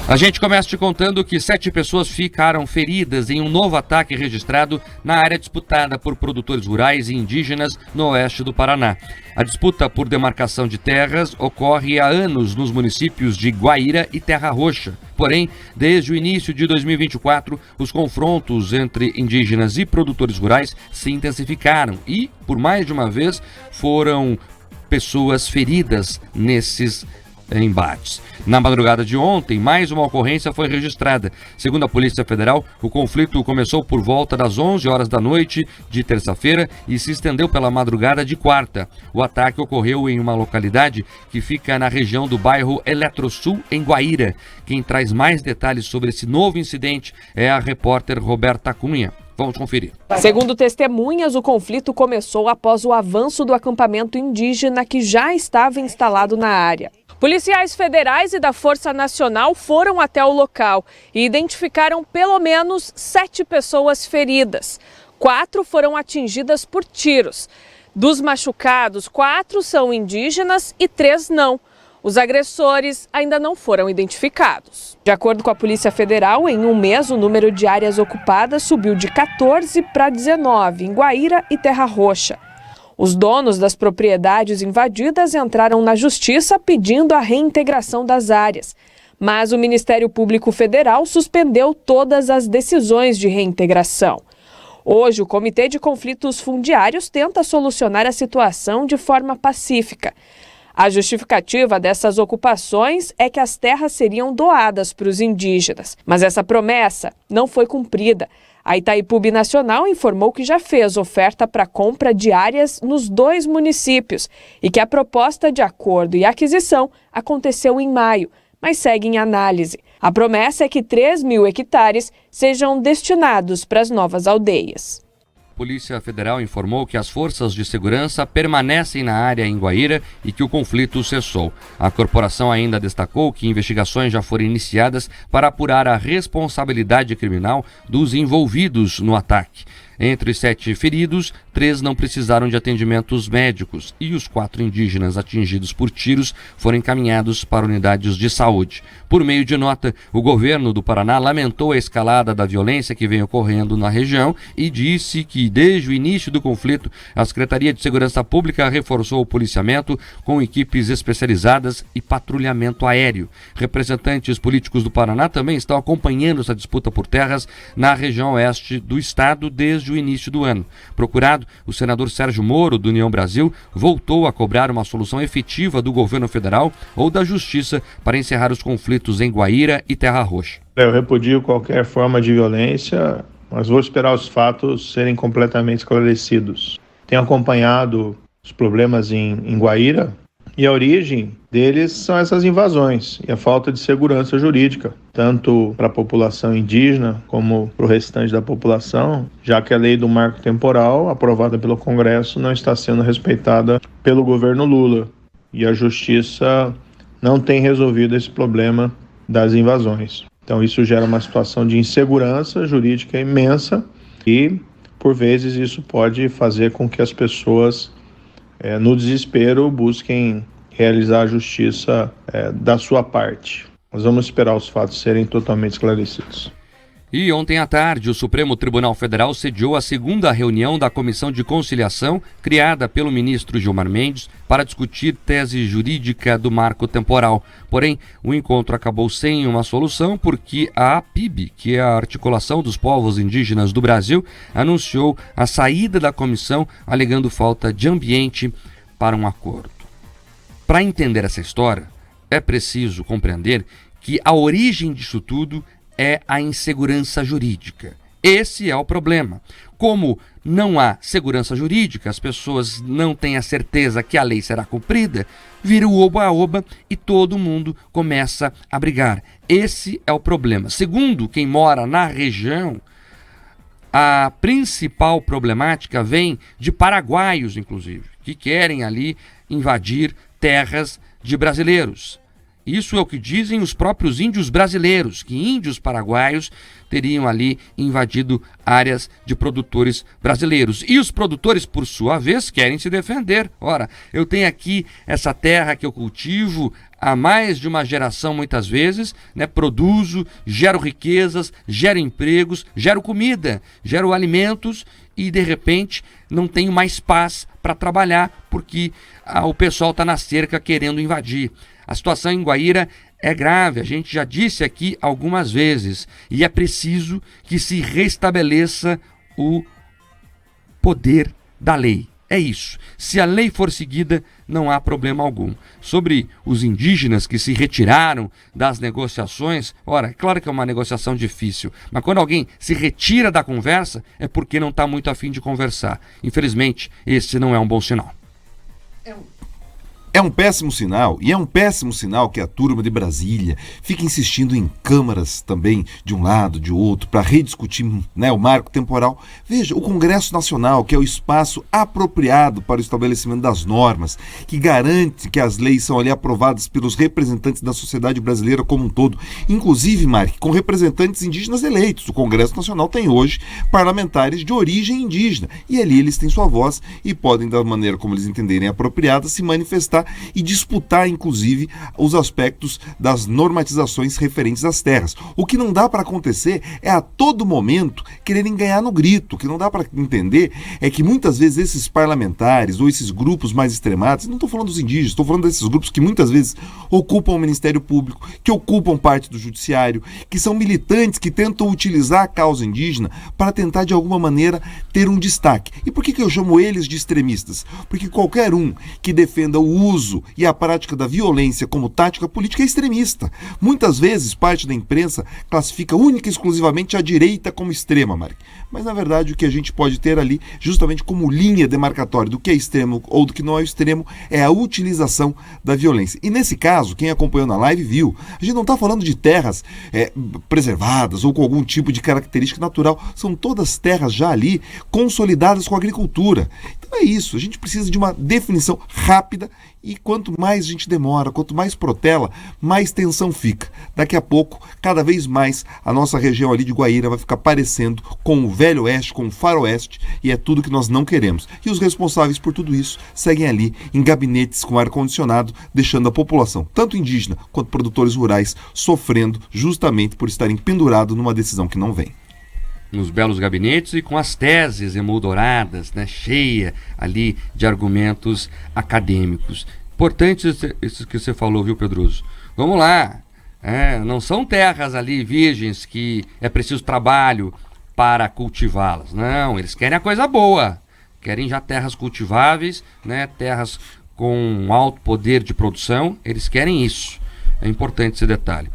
A gente começa te contando que 7 pessoas ficaram feridas em um novo ataque registrado na área disputada por produtores rurais e indígenas no oeste do Paraná. A disputa por demarcação de terras ocorre há anos nos municípios de Guaíra e Terra Roxa. Porém, desde o início de 2024, os confrontos entre indígenas e produtores rurais se intensificaram e, por mais de uma vez, foram pessoas feridas nesses embates. Na madrugada de ontem, mais uma ocorrência foi registrada. Segundo a Polícia Federal, o conflito começou por volta das 11 horas da noite de terça-feira e se estendeu pela madrugada de quarta. O ataque ocorreu em uma localidade que fica na região do bairro Eletrosul, em Guaíra. Quem traz mais detalhes sobre esse novo incidente é a repórter Roberta Cunha. Vamos conferir. Segundo testemunhas, o conflito começou após o avanço do acampamento indígena que já estava instalado na área. Policiais federais e da Força Nacional foram até o local e identificaram pelo menos 7 pessoas feridas. 4 foram atingidas por tiros. Dos machucados, 4 são indígenas e 3 não. Os agressores ainda não foram identificados. De acordo com a Polícia Federal, em um mês o número de áreas ocupadas subiu de 14 para 19 em Guaíra e Terra Roxa. Os donos das propriedades invadidas entraram na Justiça pedindo a reintegração das áreas. Mas o Ministério Público Federal suspendeu todas as decisões de reintegração. Hoje, o Comitê de Conflitos Fundiários tenta solucionar a situação de forma pacífica. A justificativa dessas ocupações é que as terras seriam doadas para os indígenas. Mas essa promessa não foi cumprida. A Itaipu Binacional informou que já fez oferta para compra de áreas nos 2 municípios e que a proposta de acordo e aquisição aconteceu em maio, mas segue em análise. A promessa é que 3.000 hectares sejam destinados para as novas aldeias. A Polícia Federal informou que as forças de segurança permanecem na área em Guaíra e que o conflito cessou. A corporação ainda destacou que investigações já foram iniciadas para apurar a responsabilidade criminal dos envolvidos no ataque. Entre os 7 feridos, 3 não precisaram de atendimentos médicos e os 4 indígenas atingidos por tiros foram encaminhados para unidades de saúde. Por meio de nota, o governo do Paraná lamentou a escalada da violência que vem ocorrendo na região e disse que, desde o início do conflito, a Secretaria de Segurança Pública reforçou o policiamento com equipes especializadas e patrulhamento aéreo. Representantes políticos do Paraná também estão acompanhando essa disputa por terras na região oeste do estado desde o início do ano. Procurado, o senador Sérgio Moro, do União Brasil, voltou a cobrar uma solução efetiva do governo federal ou da Justiça para encerrar os conflitos em Guaíra e Terra Roxa. Eu repudio qualquer forma de violência, mas vou esperar os fatos serem completamente esclarecidos. Tenho acompanhado os problemas em Guaíra e a origem deles são essas invasões e a falta de segurança jurídica, tanto para a população indígena como para o restante da população, já que a lei do marco temporal, aprovada pelo Congresso, não está sendo respeitada pelo governo Lula. E a Justiça não tem resolvido esse problema das invasões. Então isso gera uma situação de insegurança jurídica imensa e, por vezes, isso pode fazer com que as pessoas, no desespero, busquem realizar a justiça da sua parte. Nós vamos esperar os fatos serem totalmente esclarecidos. E ontem à tarde, o Supremo Tribunal Federal sediou a segunda reunião da Comissão de Conciliação, criada pelo ministro Gilmar Mendes, para discutir tese jurídica do marco temporal. Porém, o encontro acabou sem uma solução porque a APIB, que é a Articulação dos Povos Indígenas do Brasil, anunciou a saída da comissão, alegando falta de ambiente para um acordo. Para entender essa história, é preciso compreender que a origem disso tudo é a insegurança jurídica. Esse é o problema. Como não há segurança jurídica, as pessoas não têm a certeza que a lei será cumprida, vira o oba-oba e todo mundo começa a brigar. Esse é o problema. Segundo quem mora na região, a principal problemática vem de paraguaios, inclusive, que querem ali invadir terras de brasileiros. Isso é o que dizem os próprios índios brasileiros, que índios paraguaios teriam ali invadido áreas de produtores brasileiros. E os produtores, por sua vez, querem se defender. Ora, eu tenho aqui essa terra que eu cultivo há mais de uma geração, muitas vezes, né? Produzo, gero riquezas, gero empregos, gero comida, gero alimentos e, de repente, não tenho mais paz para trabalhar porque o pessoal está na cerca querendo invadir. A situação em Guaíra é grave, a gente já disse aqui algumas vezes, e é preciso que se restabeleça o poder da lei. É isso. Se a lei for seguida, não há problema algum. Sobre os indígenas que se retiraram das negociações, ora, é claro que é uma negociação difícil, mas quando alguém se retira da conversa, é porque não está muito afim de conversar. Infelizmente, esse não é um bom sinal. É um péssimo sinal, e é um péssimo sinal que a turma de Brasília fica insistindo em câmaras também, de um lado, de outro, para rediscutir, né, o marco temporal. Veja, o Congresso Nacional, que é o espaço apropriado para o estabelecimento das normas, que garante que as leis são ali aprovadas pelos representantes da sociedade brasileira como um todo, inclusive, Mark, com representantes indígenas eleitos. O Congresso Nacional tem hoje parlamentares de origem indígena, e ali eles têm sua voz e podem, da maneira como eles entenderem apropriada, se manifestar e disputar, inclusive, os aspectos das normatizações referentes às terras. O que não dá para acontecer é a todo momento quererem ganhar no grito. O que não dá para entender é que muitas vezes esses parlamentares ou esses grupos mais extremados, não estou falando dos indígenas, estou falando desses grupos que muitas vezes ocupam o Ministério Público, que ocupam parte do Judiciário, que são militantes que tentam utilizar a causa indígena para tentar de alguma maneira ter um destaque. E por que eu chamo eles de extremistas? Porque qualquer um que defenda o uso e a prática da violência como tática política é extremista. Muitas vezes parte da imprensa classifica única e exclusivamente a direita como extrema, Mark. Mas na verdade o que a gente pode ter ali, justamente como linha demarcatória do que é extremo ou do que não é extremo, é a utilização da violência. E nesse caso, quem acompanhou na live viu, a gente não está falando de terras preservadas ou com algum tipo de característica natural, são todas terras já ali consolidadas com a agricultura. Então é isso, a gente precisa de uma definição rápida. E quanto mais a gente demora, quanto mais protela, mais tensão fica. Daqui a pouco, cada vez mais, a nossa região ali de Guaíra vai ficar parecendo com o Velho Oeste, com o Faroeste, e é tudo que nós não queremos. E os responsáveis por tudo isso seguem ali em gabinetes com ar-condicionado, deixando a população, tanto indígena quanto produtores rurais, sofrendo justamente por estarem pendurados numa decisão que não vem. Nos belos gabinetes e com as teses emoldoradas, né, cheia ali de argumentos acadêmicos. Importante isso que você falou, viu, Pedroso? Vamos lá. Não são terras ali virgens que é preciso trabalho para cultivá-las. Não, eles querem a coisa boa. Querem já terras cultiváveis, né, terras com alto poder de produção. Eles querem isso. É importante esse detalhe.